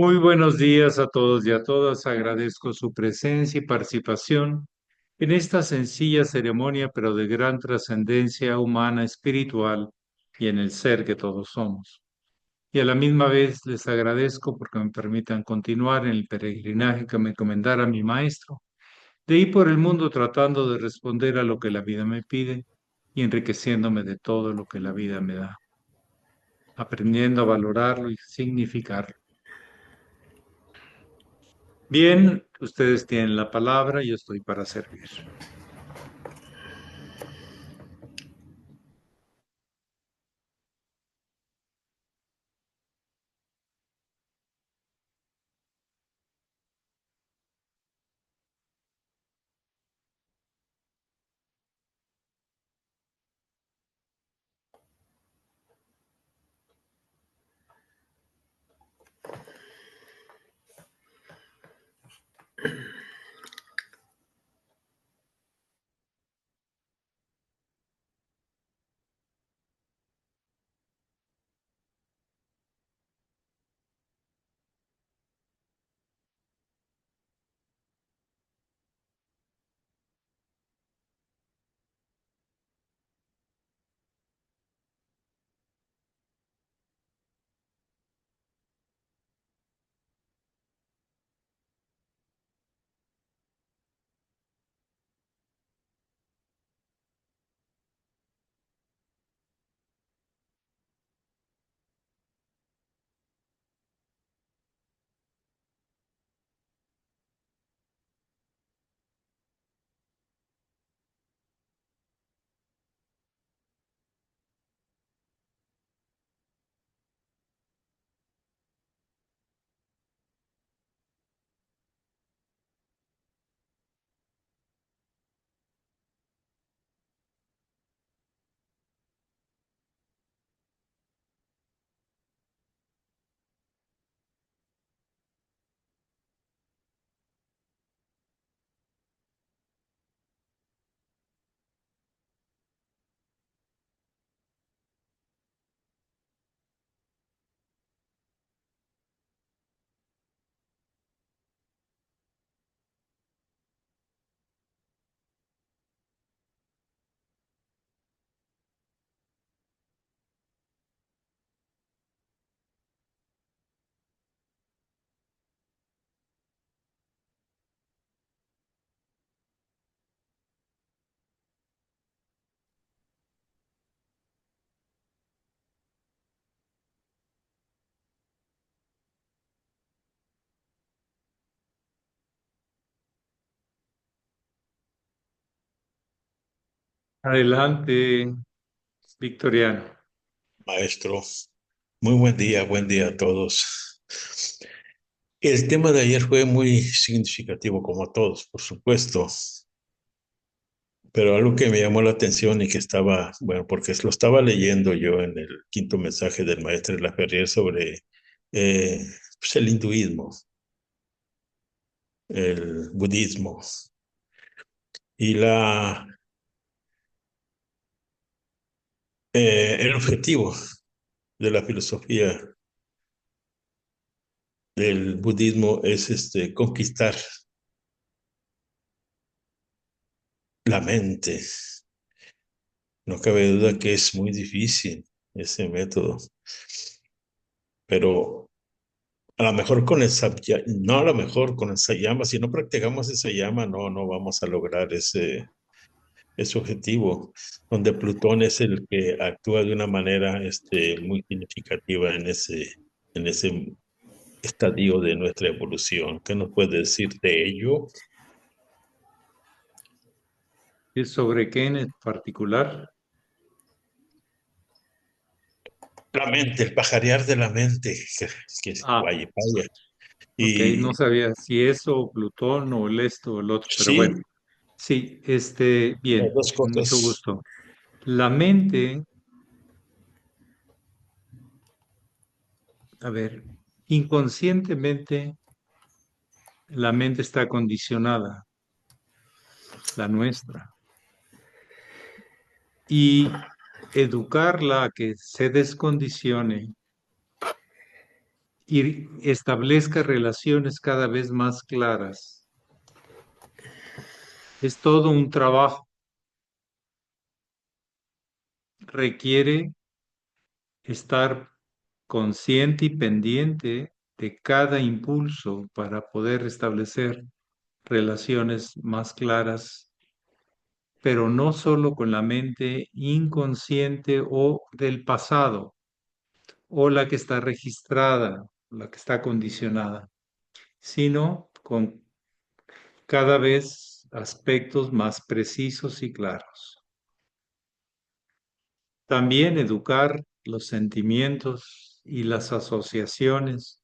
Muy buenos días a todos y a todas. Agradezco su presencia y participación en esta sencilla ceremonia, pero de gran trascendencia humana, espiritual y en el ser que todos somos. Y a la misma vez les agradezco porque me permitan continuar en el peregrinaje que me encomendara mi maestro, de ir por el mundo tratando de responder a lo que la vida me pide y enriqueciéndome de todo lo que la vida me da, aprendiendo a valorarlo y significarlo. Bien, ustedes tienen la palabra y yo estoy para servir. Adelante, Victoriano. Maestro, muy buen día a todos. El tema de ayer fue muy significativo, como todos, por supuesto, pero algo que me llamó la atención y que estaba, bueno, porque lo estaba leyendo yo en el quinto mensaje del maestro Laferrier sobre pues el hinduismo, el budismo y el objetivo de la filosofía del budismo es conquistar la mente. No cabe duda que es muy difícil ese método, pero a lo mejor con esa, no a lo mejor con esa llama, si no practicamos esa llama, no vamos a lograr ese objetivo, donde Plutón es el que actúa de una manera muy significativa en ese estadio de nuestra evolución. ¿Qué nos puede decir de ello? ¿Y sobre qué en particular? La mente, el pajarear de la mente, que Ah, vaya, vaya. ok, no Y sabía si eso, Plutón o el esto o el otro, pero bueno, sí, sí, las bien, dos con mucho cosas. gusto. La mente, a ver, inconscientemente la mente está condicionada, la nuestra, y educarla a que se descondicione y establezca relaciones cada vez más claras. Es todo un trabajo. Requiere estar consciente y pendiente de cada impulso para poder establecer relaciones más claras, pero no solo con la mente inconsciente o del pasado, o la que está registrada, la que está condicionada, sino con cada vez aspectos más precisos y claros. También educar los sentimientos y las asociaciones,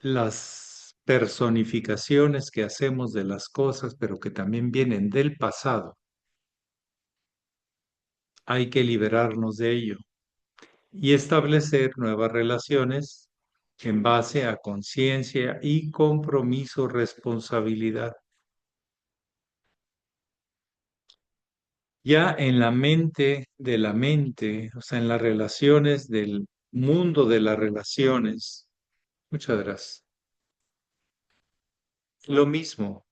las personificaciones que hacemos de las cosas, pero que también vienen del pasado. Hay que liberarnos de ello y establecer nuevas relaciones en base a conciencia y compromiso, responsabilidad. Ya en la mente de la mente, o sea, en las relaciones del mundo de las relaciones. Muchas gracias. Lo mismo,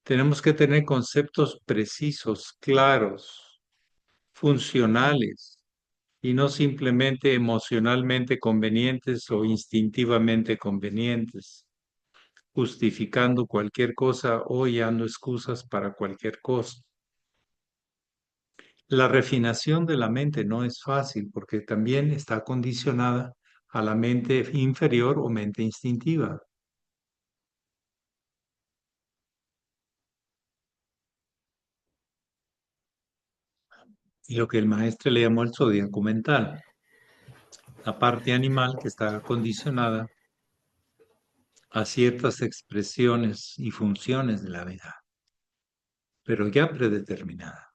tenemos que tener conceptos precisos, claros, funcionales y no simplemente emocionalmente convenientes o instintivamente convenientes, justificando cualquier cosa o hallando excusas para cualquier cosa. La refinación de la mente no es fácil porque también está condicionada a la mente inferior o mente instintiva. Y lo que el maestro le llamó el zodíaco mental, la parte animal que está condicionada a ciertas expresiones y funciones de la vida, pero ya predeterminada.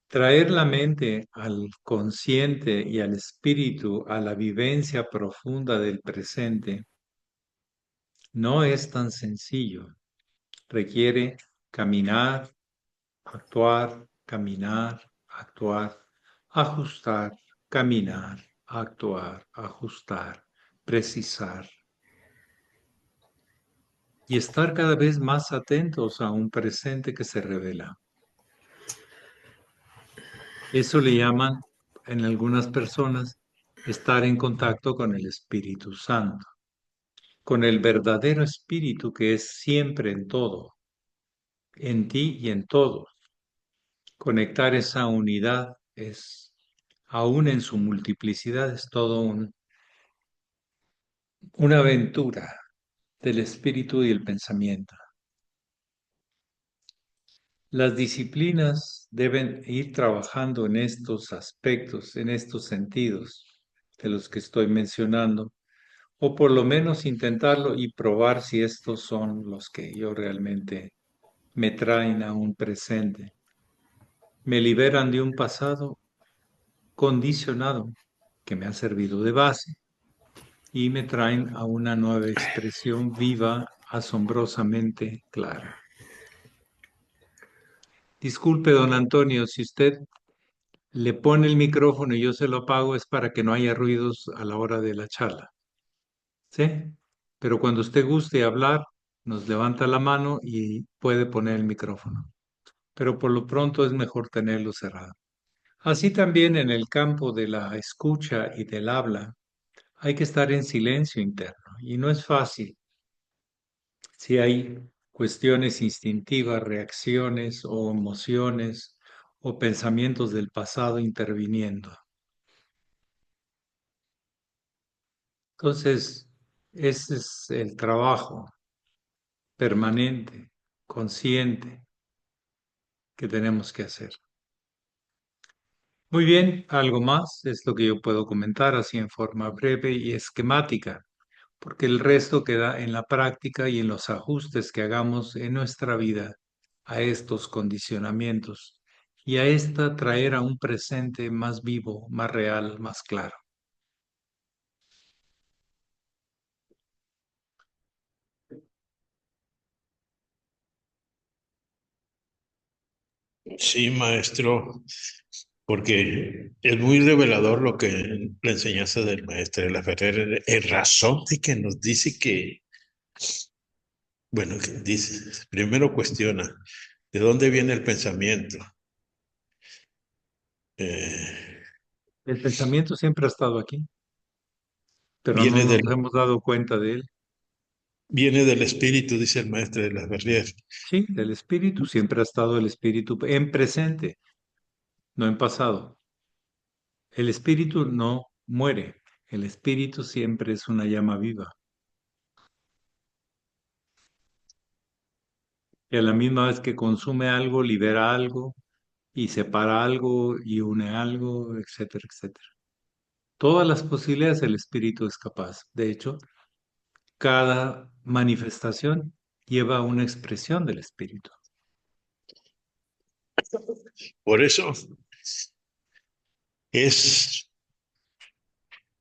Traer la mente al consciente y al espíritu, a la vivencia profunda del presente, no es tan sencillo. Requiere caminar, caminar, actuar, ajustar, caminar, actuar, ajustar, precisar y estar cada vez más atentos a un presente que se revela. Eso le llaman en algunas personas estar en contacto con el Espíritu Santo, con el verdadero Espíritu que es siempre en todo, en ti y en todo. Conectar esa unidad es, aún en su multiplicidad, es todo una aventura del espíritu y el pensamiento. Las disciplinas deben ir trabajando en estos aspectos, en estos sentidos de los que estoy mencionando, o por lo menos intentarlo y probar si estos son los que yo realmente me traen a un presente. Me liberan de un pasado condicionado que me ha servido de base y me traen a una nueva expresión viva, asombrosamente clara. Disculpe, don Antonio, si usted le pone el micrófono y yo se lo apago es para que no haya ruidos a la hora de la charla, ¿sí? Pero cuando usted guste hablar, nos levanta la mano y puede poner el micrófono. Pero por lo pronto es mejor tenerlo cerrado. Así también en el campo de la escucha y del habla, hay que estar en silencio interno y no es fácil. Si hay cuestiones instintivas, reacciones o emociones o pensamientos del pasado interviniendo. Entonces, ese es el trabajo permanente, consciente que tenemos que hacer. Muy bien, algo más es lo que yo puedo comentar así en forma breve y esquemática, porque el resto queda en la práctica y en los ajustes que hagamos en nuestra vida a estos condicionamientos y a esta traer a un presente más vivo, más real, más claro. Sí, maestro. porque es muy revelador lo que la enseñanza del maestro de la Ferrer, en razón de que nos dice que, bueno, que dice, primero cuestiona, ¿de dónde viene el pensamiento? Eh, El pensamiento siempre ha estado aquí, pero no viene nos del, hemos dado cuenta de él. viene del espíritu, dice el maestro de la Ferrer. Sí, el espíritu siempre ha estado el espíritu en presente, no en pasado. El espíritu no muere, el espíritu siempre es una llama viva. Y a la misma vez que consume algo, libera algo y separa algo y une algo, etcétera, etcétera. Todas las posibilidades el espíritu es capaz. De hecho, cada manifestación lleva una expresión del espíritu. Por eso es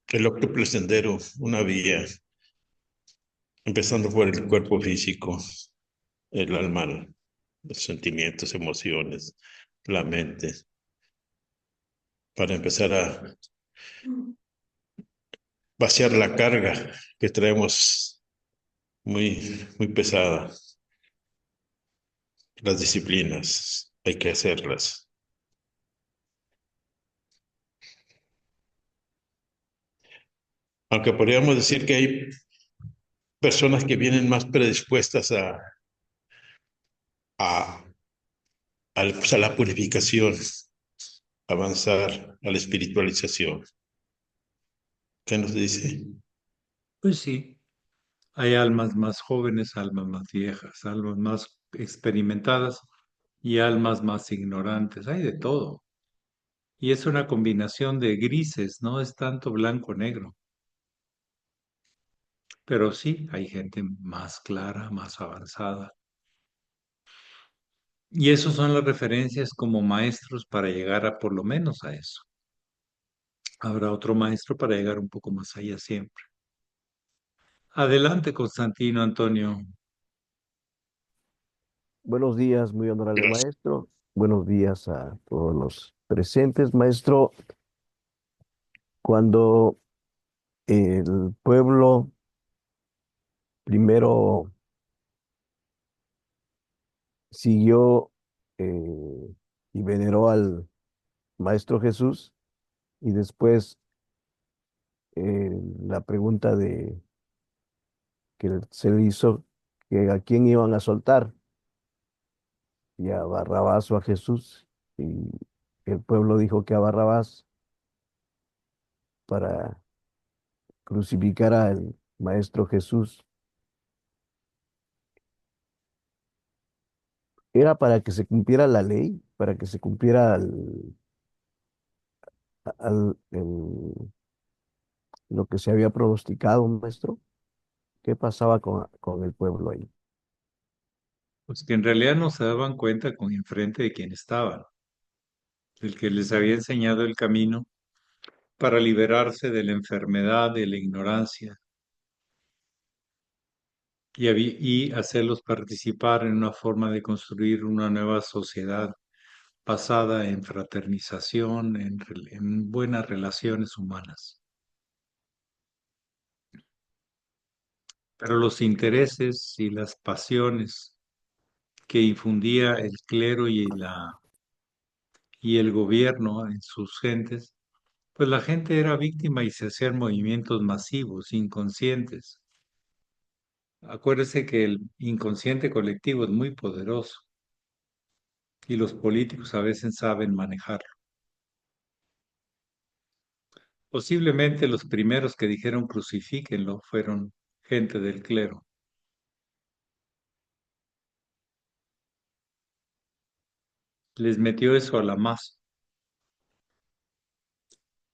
el octuple sendero una vía, empezando por el cuerpo físico, el alma, los sentimientos, emociones, la mente, para empezar a vaciar la carga que traemos muy pesada. Las disciplinas, hay que hacerlas. Aunque podríamos decir que hay personas que vienen más predispuestas a, pues, a la purificación, avanzar a la espiritualización. ¿Qué nos dice? Pues sí, hay almas más jóvenes, almas más viejas, almas más experimentadas y almas más ignorantes. Hay de todo. Y es una combinación de grises, no es tanto blanco-negro. Pero sí, hay gente más clara, más avanzada. Y esos son las referencias como maestros para llegar a por lo menos a eso. Habrá otro maestro para llegar un poco más allá siempre. Adelante, Constantino Antonio. Buenos días, muy honorable Gracias. maestro. Buenos días a todos los presentes, maestro. Cuando el pueblo primero siguió y veneró al maestro Jesús y después la pregunta de que se le hizo que a quién iban a soltar, y a Barrabás o a Jesús, y el pueblo dijo que a Barrabás para crucificar al maestro Jesús. Era para que se cumpliera la ley, para que se cumpliera lo que se había pronosticado, maestro. ¿Qué pasaba con el pueblo ahí? Pues que en realidad no se daban cuenta con enfrente de quién estaban, el que les había enseñado el camino para liberarse de la enfermedad, de la ignorancia y hacerlos participar en una forma de construir una nueva sociedad basada en fraternización, en buenas relaciones humanas. Pero los intereses y las pasiones que infundía el clero y el gobierno en sus gentes, pues la gente era víctima y se hacían movimientos masivos, inconscientes. Acuérdese que el inconsciente colectivo es muy poderoso y los políticos a veces saben manejarlo. Posiblemente los primeros que dijeron crucifíquenlo fueron gente del clero. Les metió eso a la masa.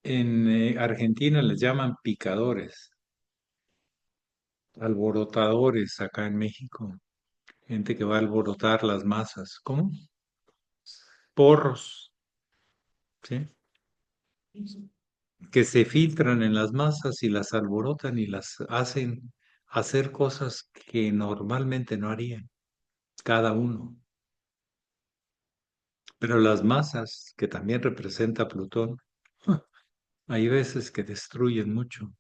En Argentina les llaman picadores, alborotadores acá en México, gente que va a alborotar las masas. ¿Cómo? Porros, ¿sí? Que se filtran en las masas y las alborotan y las hacen hacer cosas que normalmente no harían, cada uno. Pero las masas, que también representa a Plutón, hay veces que destruyen mucho.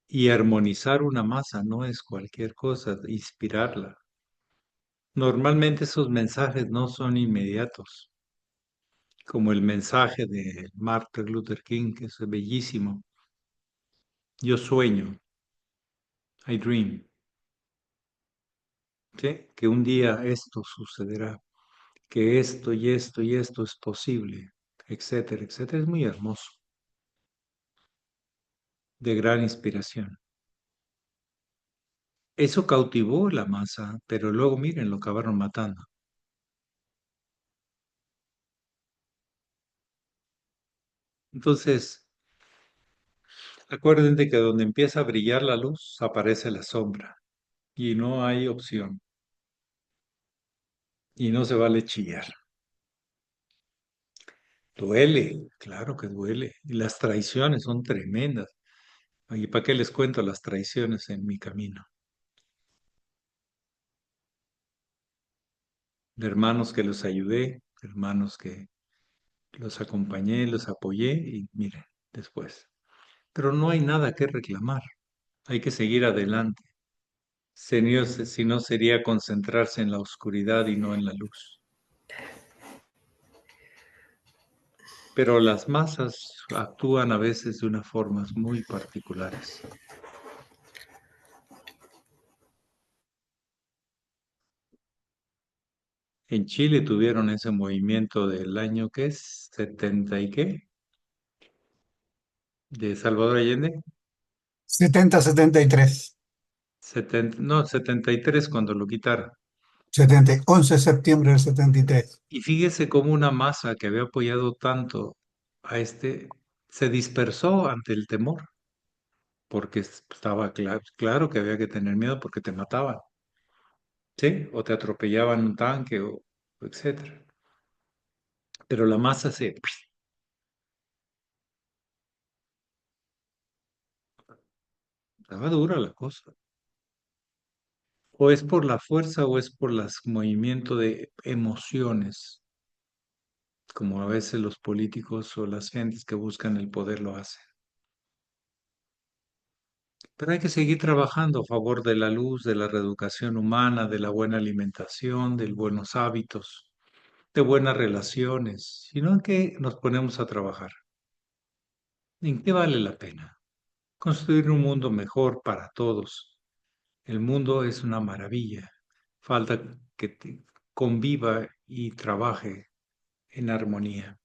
Y armonizar una masa no es cualquier cosa, inspirarla. Normalmente esos mensajes no son inmediatos, como el mensaje de Martin Luther King, que es bellísimo. Yo sueño, I dream, ¿sí? Que un día esto sucederá, que esto y esto y esto es posible, etcétera, etcétera. Es muy hermoso, de gran inspiración. Eso cautivó la masa, pero luego miren, lo acabaron matando. Entonces, acuérdense que donde empieza a brillar la luz, aparece la sombra y no hay opción y no se vale chillar. Duele, claro que duele. Y las traiciones son tremendas. ¿Y para qué les cuento las traiciones en mi camino? De hermanos que los ayudé, hermanos que los acompañé, los apoyé y miren, después. Pero no hay nada que reclamar. Hay que seguir adelante. Si no sería concentrarse en la oscuridad y no en la luz. Pero las masas actúan a veces de unas formas muy particulares. En Chile tuvieron ese movimiento del año que es 70 y qué, de Salvador Allende, 70-73. 70, no, 73 cuando lo quitaron. 11 de septiembre del 73. Y fíjese cómo una masa que había apoyado tanto a se dispersó ante el temor, porque estaba claro que había que tener miedo porque te mataban, ¿sí? O te atropellaban un tanque, o etcétera. Pero la masa estaba dura la cosa. O es por la fuerza o es por los movimientos de emociones, como a veces los políticos o las gentes que buscan el poder lo hacen. Pero hay que seguir trabajando a favor de la luz, de la reeducación humana, de la buena alimentación, de buenos hábitos, de buenas relaciones, sino en qué nos ponemos a trabajar. ¿En qué vale la pena? Construir un mundo mejor para todos. El mundo es una maravilla. Falta que conviva y trabaje en armonía.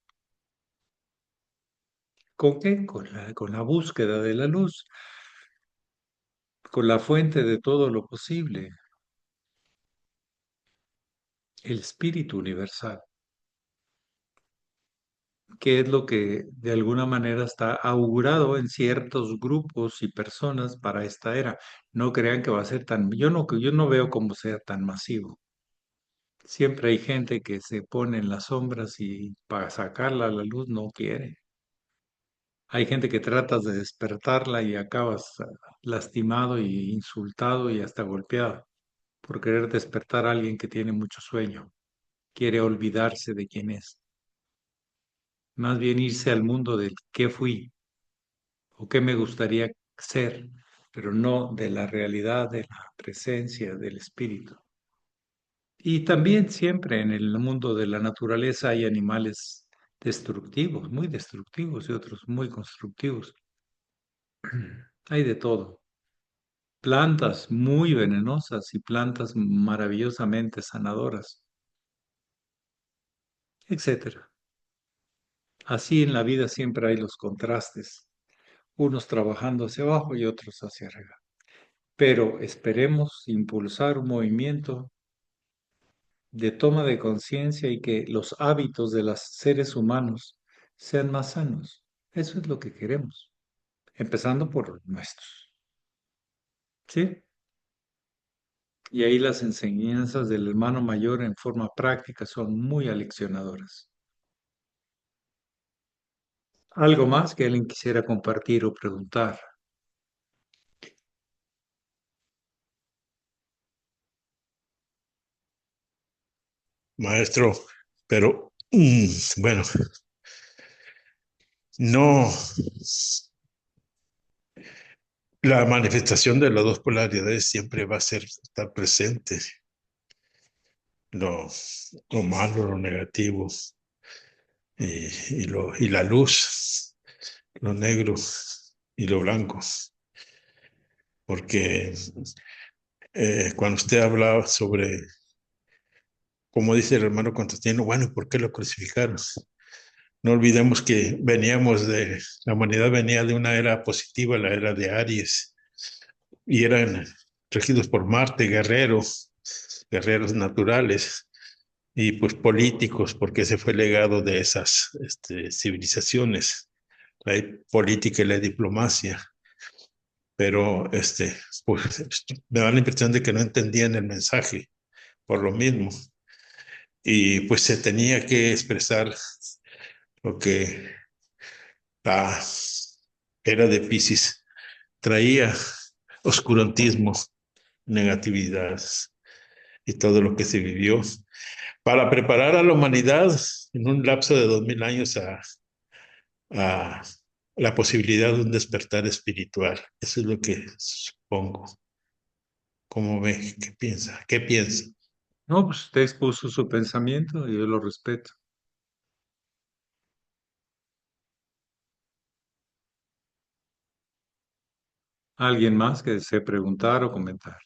¿Con qué? Con la búsqueda de la luz, con la fuente de todo lo posible, el espíritu universal, que es lo que de alguna manera está augurado en ciertos grupos y personas para esta era. No crean que va a ser yo no veo cómo sea tan masivo. Siempre hay gente que se pone en las sombras y para sacarla a la luz no quiere. Hay gente que tratas de despertarla y acabas lastimado y insultado y hasta golpeado por querer despertar a alguien que tiene mucho sueño, quiere olvidarse de quién es, más bien irse al mundo del qué fui o qué me gustaría ser, pero no de la realidad de la presencia del espíritu. Y también siempre en el mundo de la naturaleza hay animales destructivos, muy destructivos y otros muy constructivos. Hay de todo. Plantas muy venenosas y plantas maravillosamente sanadoras, etcétera. Así en la vida siempre hay los contrastes, unos trabajando hacia abajo y otros hacia arriba. Pero esperemos impulsar un movimiento de toma de conciencia y que los hábitos de los seres humanos sean más sanos. Eso es lo que queremos, empezando por los nuestros. ¿Sí? Y ahí las enseñanzas del hermano mayor en forma práctica son muy aleccionadoras. ¿Algo más que alguien quisiera compartir o preguntar? maestro, pero bueno, no, la manifestación de las dos polaridades siempre va a estar presente, lo, lo malo, lo negativo y la luz, lo negro y lo blanco, porque cuando usted habla sobre, como dice el hermano Constantino, bueno, ¿y por qué lo crucificaron? No olvidemos que la humanidad venía de una era positiva, la era de Aries, y eran regidos por Marte, guerreros naturales y pues políticos, porque ese fue el legado de esas civilizaciones, la política y la diplomacia. Pero pues, me da la impresión de que no entendían el mensaje por lo mismo. Y pues se tenía que expresar lo que la era de Piscis traía: oscurantismo, negatividad y todo lo que se vivió para preparar a la humanidad en un lapso de 2000 años a la posibilidad de un despertar espiritual. Eso es lo que supongo. ¿Cómo ve? ¿Qué piensa? ¿Qué piensa? No, pues usted expuso su pensamiento y yo lo respeto. ¿Alguien más que desee preguntar o comentar?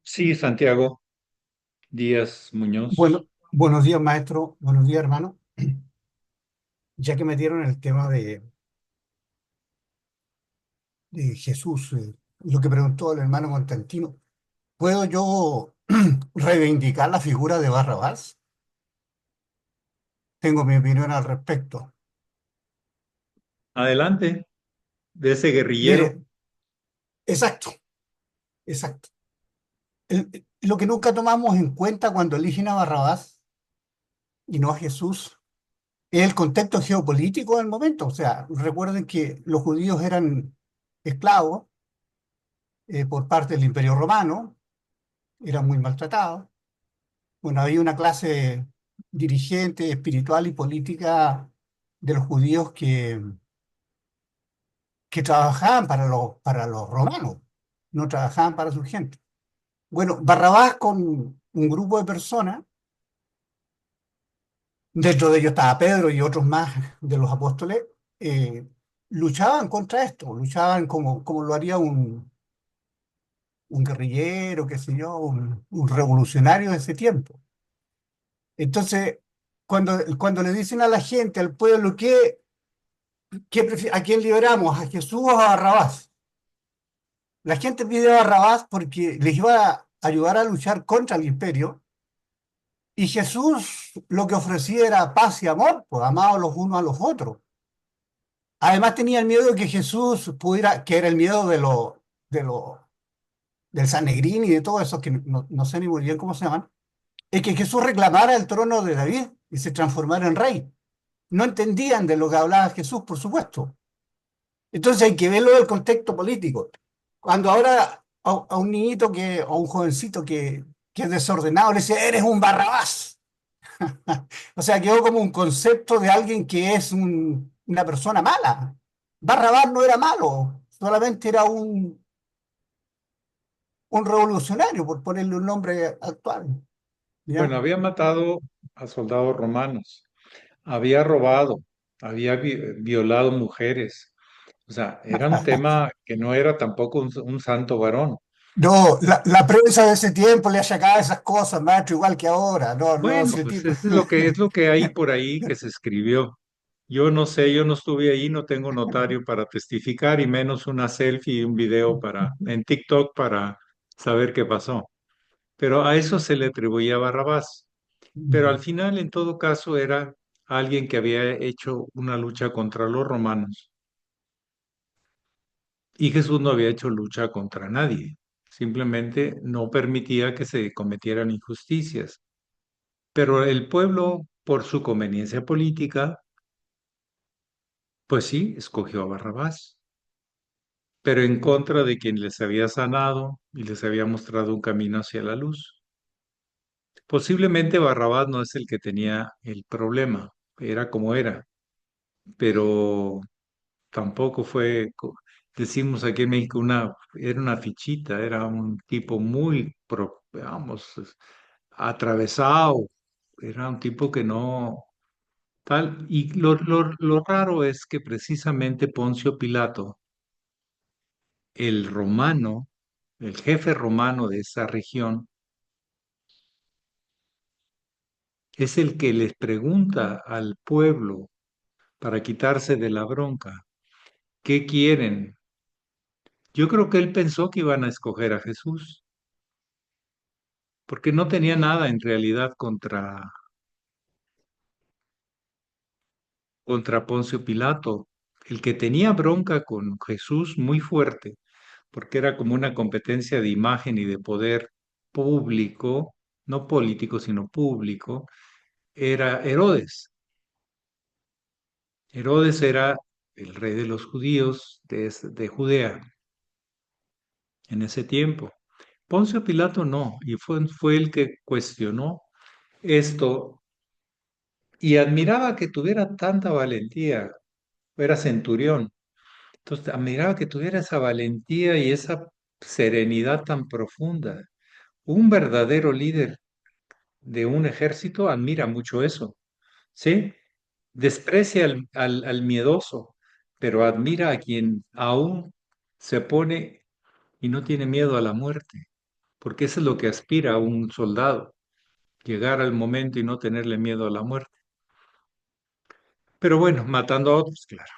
Sí, Santiago Díaz Muñoz. Bueno, buenos días, maestro. Buenos días, hermano. Ya que metieron el tema de Jesús, lo que preguntó el hermano Constantino, ¿puedo yo reivindicar la figura de Barrabás? Tengo mi opinión al respecto. Adelante, de ese guerrillero. Mire, exacto, exacto. Lo que nunca tomamos en cuenta cuando eligen a Barrabás y no a Jesús es el contexto geopolítico del momento. O sea, recuerden que los judíos eran esclavos por parte del Imperio Romano, eran muy maltratados. Bueno, había una clase dirigente, espiritual y política de los judíos que trabajaban para los romanos, no trabajaban para su gente. Bueno, Barrabás con un grupo de personas, dentro de ellos estaba Pedro y otros más de los apóstoles, eh, luchaban contra esto, luchaban como lo haría un guerrillero, qué sé yo, un revolucionario de ese tiempo. Entonces, cuando le dicen a la gente, al pueblo, ¿a quién liberamos? ¿A Jesús o a Barrabás? La gente pide a Barrabás porque les iba a ayudar a luchar contra el imperio, y Jesús lo que ofrecía era paz y amor, pues amados los unos a los otros. Además tenía el miedo de que Jesús pudiera, que era el miedo de lo, del Sanedrín y de todo eso, que no sé ni muy bien cómo se llaman, es que Jesús reclamara el trono de David y se transformara en rey. No entendían de lo que hablaba Jesús, por supuesto. Entonces hay que verlo del contexto político. Cuando ahora a un niñito o a un jovencito que es desordenado le dice, eres un Barrabás. O sea, quedó como un concepto de alguien que es una persona mala. Barrabás no era malo, solamente era un revolucionario, por ponerle un nombre actual. Bueno, ¿Ya? había matado a soldados romanos, había robado, había violado mujeres. O sea, era un tema que no era tampoco un santo varón. No, la prensa de ese tiempo le achacaba esas cosas, maestro, igual que ahora. No, no, Bueno, si el pues tipo. es lo que hay por ahí que se escribió. Yo no sé, yo no estuve ahí, no tengo notario para testificar y menos una selfie y un video en TikTok para saber qué pasó. Pero a eso se le atribuía a Barrabás. Pero al final, en todo caso, era alguien que había hecho una lucha contra los romanos y Jesús no había hecho lucha contra nadie. simplemente no permitía que se cometieran injusticias. Pero el pueblo, por su conveniencia política, pues sí, escogió a Barrabás, pero en contra de quien les había sanado y les había mostrado un camino hacia la luz. Posiblemente Barrabás no es el que tenía el problema, era como era, pero tampoco fue, decimos aquí en México, era una fichita, era un tipo muy, vamos, atravesado, era un tipo que no, tal, y lo raro es que precisamente Poncio Pilato, el romano, el jefe romano de esa región, es el que les pregunta al pueblo para quitarse de la bronca, ¿qué quieren? Yo creo que él pensó que iban a escoger a Jesús, porque no tenía nada en realidad contra Poncio Pilato. El que tenía bronca con Jesús muy fuerte, porque era como una competencia de imagen y de poder público, no político, sino público, era Herodes. Herodes era el rey de los judíos de Judea en ese tiempo. Poncio Pilato no, y fue el que cuestionó esto y admiraba que tuviera tanta valentía, era centurión, entonces admiraba que tuviera esa valentía y esa serenidad tan profunda. Un verdadero líder de un ejército admira mucho eso, ¿sí? Desprecia al miedoso, pero admira a quien aún se pone y no tiene miedo a la muerte, porque eso es lo que aspira a un soldado, llegar al momento y no tenerle miedo a la muerte. Pero bueno, matando a otros, claro.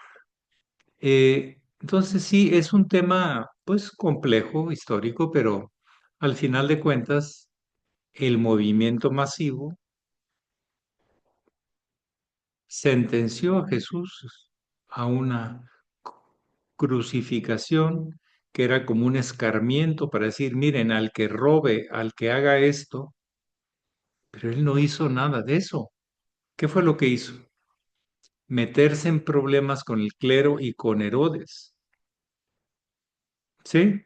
Entonces sí, es un tema pues complejo, histórico, pero al final de cuentas, el movimiento masivo sentenció a Jesús a una crucificación que era como un escarmiento para decir, miren, al que robe, al que haga esto, pero él no hizo nada de eso. ¿Qué fue lo que hizo? Meterse en problemas con el clero y con Herodes, ¿sí?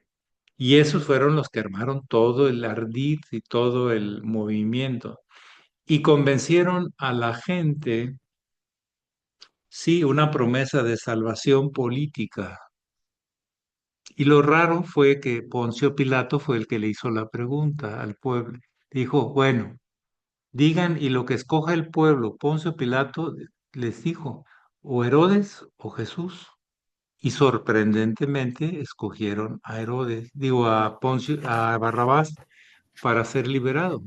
Y esos fueron los que armaron todo el ardid y todo el movimiento. Y convencieron a la gente, sí, una promesa de salvación política. Y lo raro fue que Poncio Pilato fue el que le hizo la pregunta al pueblo. Dijo, bueno, digan y lo que escoja el pueblo. Poncio Pilato les dijo, o Herodes o Jesús. Y sorprendentemente escogieron a Herodes, digo, a Poncio, a Barrabás para ser liberado.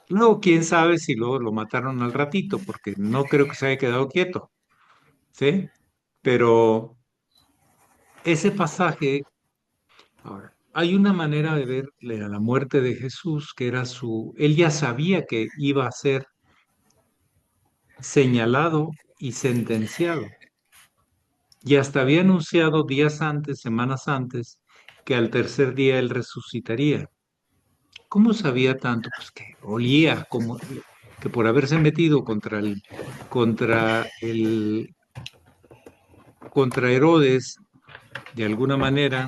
Luego, quién sabe si luego lo mataron al ratito, porque no creo que se haya quedado quieto, ¿sí? Pero ese pasaje, ahora, hay una manera de ver la muerte de Jesús, que era él ya sabía que iba a ser señalado y sentenciado, y hasta había anunciado días antes, semanas antes, que al tercer día él resucitaría. ¿Cómo sabía tanto? Pues que olía como que por haberse metido contra el, contra Herodes, de alguna manera,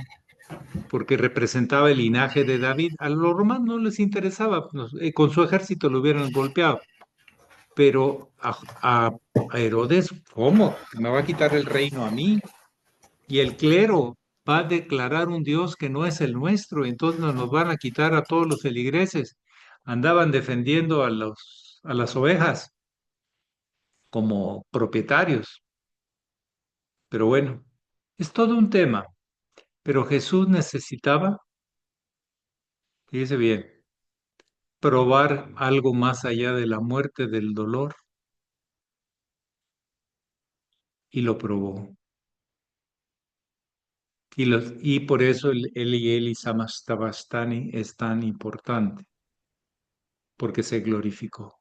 porque representaba el linaje de David, a los romanos no les interesaba, pues, con su ejército lo hubieran golpeado, pero a Herodes, ¿cómo? ¿Me va a quitar el reino a mí? Y el clero va a declarar un Dios que no es el nuestro, entonces nos van a quitar a todos los feligreses. Andaban defendiendo a las ovejas como propietarios, pero bueno, es todo un tema. Pero Jesús necesitaba, fíjese bien, probar algo más allá de la muerte, del dolor, y lo probó. Y por eso el Eli Eli Sabachthani es tan importante, porque se glorificó.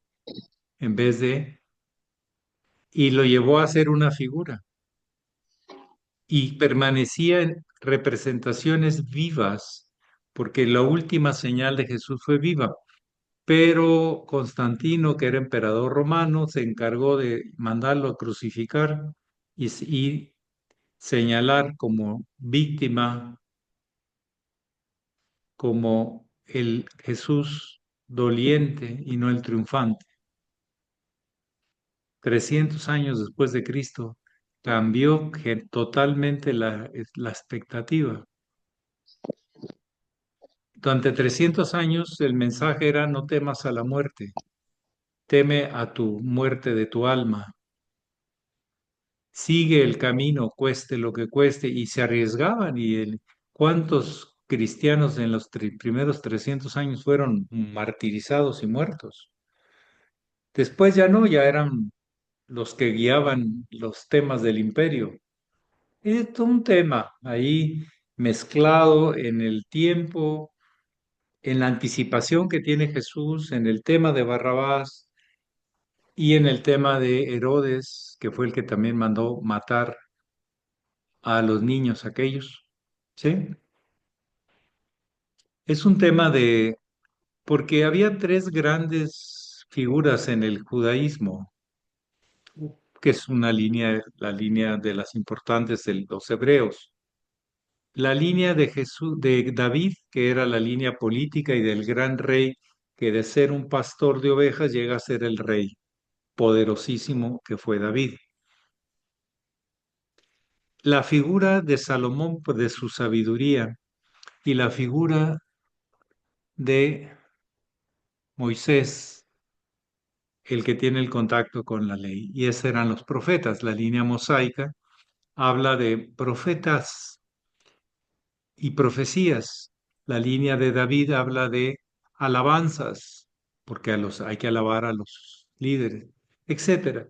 En vez de y lo llevó a ser una figura. Y permanecía representaciones vivas, porque la última señal de Jesús fue viva. Pero Constantino, que era emperador romano, se encargó de mandarlo a crucificar y señalar como víctima, como el Jesús doliente y no el triunfante. 300 años después de Cristo, cambió totalmente la expectativa. Durante 300 años el mensaje era: no temas a la muerte, teme a tu muerte de tu alma. Sigue el camino, cueste lo que cueste, y se arriesgaban. ¿Cuántos cristianos en los primeros 300 años fueron martirizados y muertos? Después ya no, ya eran los que guiaban los temas del imperio. Es un tema ahí mezclado en el tiempo, en la anticipación que tiene Jesús, en el tema de Barrabás y en el tema de Herodes, que fue el que también mandó matar a los niños aquellos. ¿Sí? Es un tema porque había tres grandes figuras en el judaísmo, que es la línea de las importantes de los hebreos. La línea de Jesús, de David, que era la línea política, y del gran rey, que de ser un pastor de ovejas llega a ser el rey poderosísimo que fue David. La figura de Salomón, pues, de su sabiduría, y la figura de Moisés, el que tiene el contacto con la ley. Y esos eran los profetas. La línea mosaica habla de profetas y profecías. La línea de David habla de alabanzas, porque hay que alabar a los líderes, etcétera.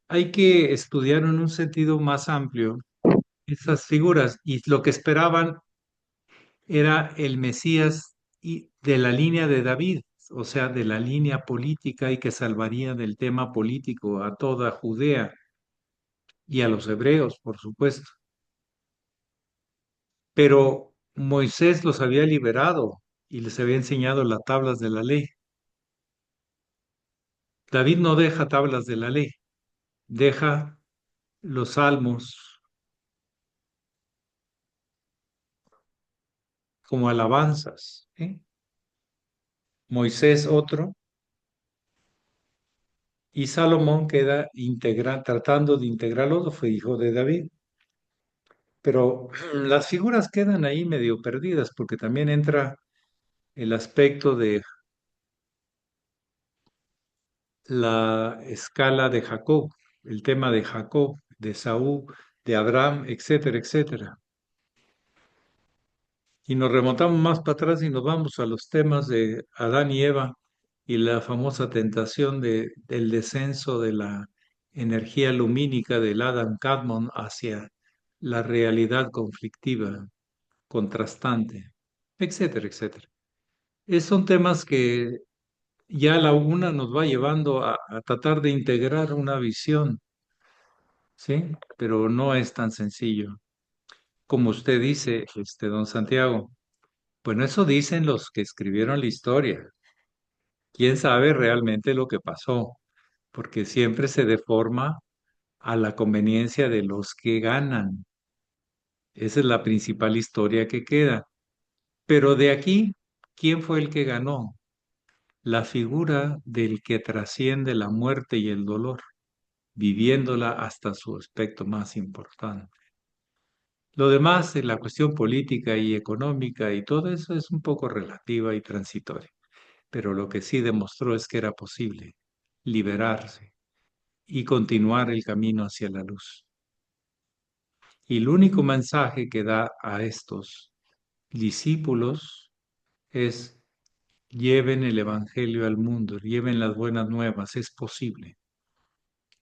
Hay que estudiar en un sentido más amplio esas figuras, y lo que esperaban era el Mesías y de la línea de David, o sea, de la línea política, y que salvaría del tema político a toda Judea y a los hebreos, por supuesto. Pero Moisés los había liberado y les había enseñado las tablas de la ley. David no deja tablas de la ley, deja los salmos como alabanzas. ¿Sí? Moisés otro, y Salomón queda tratando de integrarlos, fue hijo de David. Pero las figuras quedan ahí medio perdidas, porque también entra el aspecto de la escala de Jacob, el tema de Jacob, de Saúl, de Abraham, etcétera, etcétera. Y nos remontamos más para atrás y nos vamos a los temas de Adán y Eva y la famosa tentación del descenso de la energía lumínica del Adam Kadmon hacia la realidad conflictiva, contrastante, etcétera, etcétera. Son temas que ya la una nos va llevando a tratar de integrar una visión, ¿sí? Pero no es tan sencillo. Como usted dice, don Santiago, bueno, eso dicen los que escribieron la historia. ¿Quién sabe realmente lo que pasó? Porque siempre se deforma a la conveniencia de los que ganan. Esa es la principal historia que queda. Pero de aquí, ¿quién fue el que ganó? La figura del que trasciende la muerte y el dolor, viviéndola hasta su aspecto más importante. Lo demás, la cuestión política y económica y todo eso, es un poco relativa y transitoria. Pero lo que sí demostró es que era posible liberarse y continuar el camino hacia la luz. Y el único mensaje que da a estos discípulos es: lleven el Evangelio al mundo, lleven las buenas nuevas, es posible.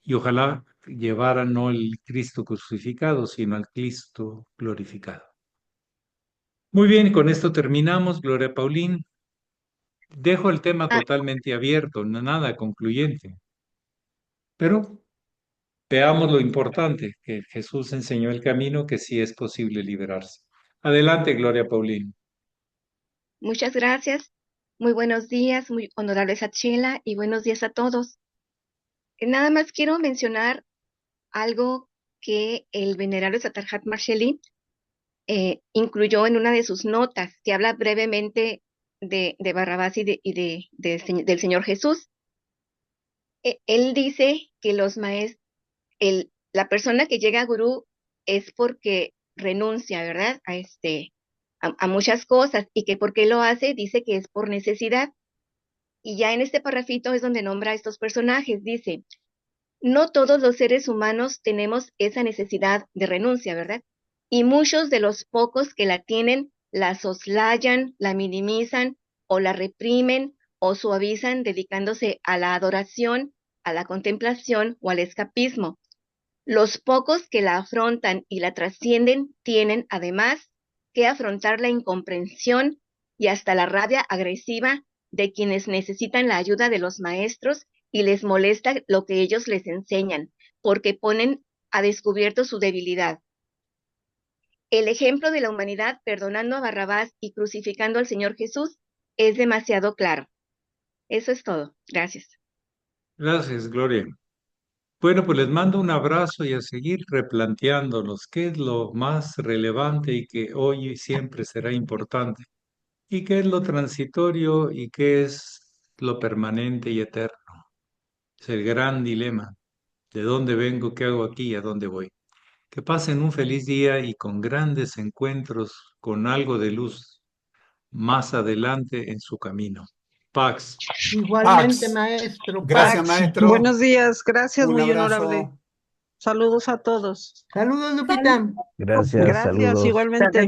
Y ojalá llevaran no el Cristo crucificado, sino al Cristo glorificado. Muy bien, con esto terminamos, Gloria Paulín. Dejo el tema totalmente abierto, nada concluyente. Pero veamos lo importante, que Jesús enseñó el camino, que sí es posible liberarse. Adelante, Gloria Paulina. Muchas gracias. Muy buenos días, muy honorable Sachila, y buenos días a todos. Nada más quiero mencionar algo que el venerable Satarhat Marsheli incluyó en una de sus notas, que habla brevemente de Barrabás y del Señor Jesús. Él dice que los maestros, la persona que llega a gurú es porque renuncia, ¿verdad? A muchas cosas, y que por qué lo hace, dice que es por necesidad. Y ya en este parrafito es donde nombra a estos personajes. Dice, no todos los seres humanos tenemos esa necesidad de renuncia, ¿verdad? Y muchos de los pocos que la tienen, la soslayan, la minimizan o la reprimen o suavizan dedicándose a la adoración, a la contemplación o al escapismo. Los pocos que la afrontan y la trascienden tienen, además, que afrontar la incomprensión y hasta la rabia agresiva de quienes necesitan la ayuda de los maestros y les molesta lo que ellos les enseñan, porque ponen a descubierto su debilidad. El ejemplo de la humanidad perdonando a Barrabás y crucificando al Señor Jesús es demasiado claro. Eso es todo. Gracias. Gracias, Gloria. Bueno, pues les mando un abrazo y a seguir replanteándonos qué es lo más relevante y que hoy y siempre será importante, y qué es lo transitorio y qué es lo permanente y eterno. Es el gran dilema. ¿De dónde vengo? ¿Qué hago aquí? ¿A dónde voy? Que pasen un feliz día y con grandes encuentros, con algo de luz más adelante en su camino. Pax. Igualmente, Pax. maestro. Gracias, Pax. maestro. Buenos días, gracias, Un muy abrazo. honorable. Saludos a todos. Saludos, Lupita. Gracias, Gracias, saludos. igualmente. Gracias.